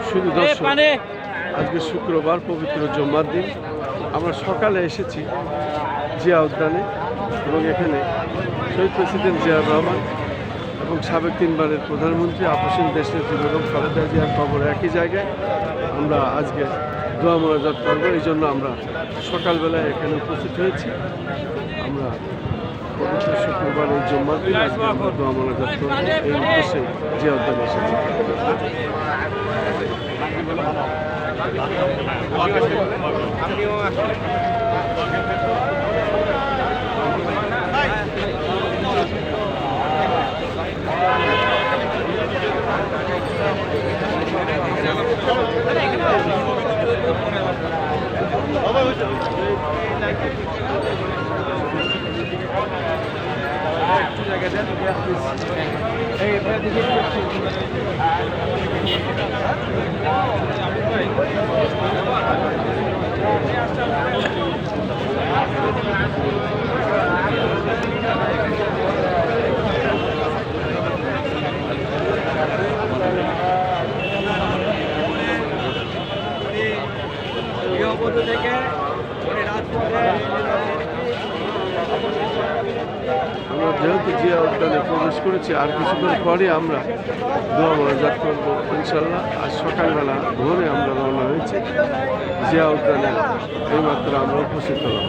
শুধু দর্শক, আজকে শুক্রবার পবিত্র জুম্মার দিন। আমরা সকালে এসেছি জিয়া উদ্যানে এবং এখানে শহীদ প্রেসিডেন্ট জিয়াউর রহমান এবং সাবেক 3 বারের প্রধানমন্ত্রী আপসীন দেশনেত্রী বেগম খালেদা জিয়ার কবর একই জায়গায়। আমরা আজকে দোয়া মোনাজাত করবো, এই জন্য আমরা সকালবেলায় এখানে উপস্থিত হয়েছি। আমরা পবিত্র শুক্রবার এই জুম্মার দিন আজকে আমরা দোয়া মোনাজাত করবো, এই উদ্দেশ্যে জিয়া উদ্যানে এসেছি। আমরা যেহেতু জিয়া উদ্যানে প্রবেশ করেছি, আর কিছুক্ষণ পরে আমরা দোয়া মোনাজাত করবো ইনশাল্লাহ। আজ সকালবেলা ভোরে আমরা রওনা হয়েছি জিয়া উদ্যানে, এইমাত্র আমরা উপস্থিত হলাম।